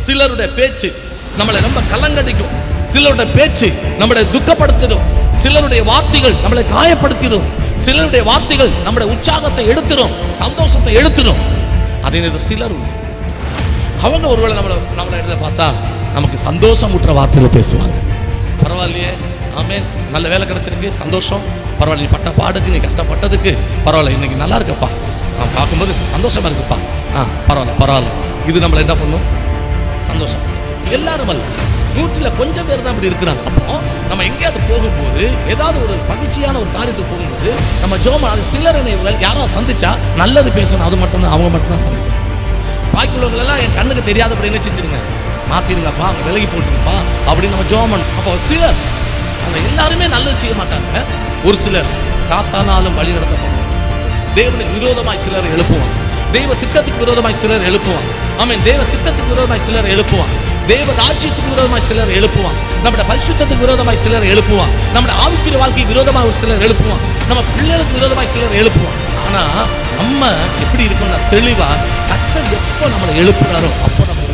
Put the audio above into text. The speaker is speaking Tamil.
சிலருடைய பேச்சு நம்மளை ரொம்ப கலங்கடிக்கும், சிலருடைய பேச்சு நம்மளை துக்கப்படுத்திடும், சிலருடைய வார்த்தைகள் நம்மளை காயப்படுத்திடும், சிலருடைய வார்த்தைகள் நம்முடைய உற்சாகத்தை எடுத்துரும், சந்தோஷத்தை எடுத்துரும். அதே நேரத்தில் சிலர் அவங்க ஒருவேளை நம்மளை இடத்துல பார்த்தா நமக்கு சந்தோஷம் ஊட்டுற வார்த்தையில பேசுவாங்க. பரவாயில்லையே, ஆமென், நல்ல வேலை கிடைச்சிருக்கு, சந்தோஷம், பரவாயில்ல, நீ பட்ட பாடுக்கு, நீ கஷ்டப்பட்டதுக்கு பரவாயில்ல, இன்னைக்கு நல்லா இருக்கப்பா, நான் பார்க்கும்போது சந்தோஷமா இருக்குப்பா, பரவாயில்ல. இது நம்மளை என்ன பண்ணும்? சந்தோஷம். எல்லாரும் அல்ல, 100ல் கொஞ்சம் பேர் தான் அப்படி இருக்கிறாங்க. அப்போ நம்ம எங்கேயாவது போகும்போது, ஏதாவது ஒரு மகிழ்ச்சியான ஒரு காரியத்துக்கு போகும்போது நம்ம ஜோமா சிலர் யாராவது சந்திச்சா நல்லது பேசணும், அது மட்டும்தான், அவங்க மட்டும்தான் சந்திக்கணும். பாக்கியுள்ளவங்களெல்லாம் என் கண்ணுக்கு தெரியாதபடி என்ன செஞ்சிருங்க, மாத்திருங்கப்பா, அவங்க விலகி போட்டுருப்பா அப்படின்னு நம்ம ஜோமன். அப்போ சிலர் அவங்க எல்லாருமே நல்லது செய்ய மாட்டாங்க. ஒரு சிலர் சாத்தானாலும் வழி நடத்தப்படுவாங்க. தேவனுக்கு விரோதமாய் சிலர் எழுப்புவாங்க, தெய்வ திட்டத்துக்கு விரோதமாய் சிலர் எழுப்புவாங்க, ஆமென், தேவ சித்தத்துக்கு விரோதமாய் சிலர் எழுப்புவாங்க, தேவ ராஜ்யத்துக்கு விரோதமாய் சிலர் எழுப்புவாங்க, நம்முடைய பரிசுத்தத்துக்கு விரோதமாய் சிலர் எழுப்புவாங்க, நம்முடைய ஆவிக்குரிய வாழ்க்கைக்கு விரோதமாய் ஒரு சிலர் எழுப்புவாங்க, நம்ம பிள்ளைகளுக்கு விரோதமாய் சிலர் எழுப்புவாங்க. ஆனா நம்ம எப்படி இருக்கணும்னா தெளிவா, கர்த்தர் எப்போ நம்மளை எழுப்புறாரோ அப்போ நம்ம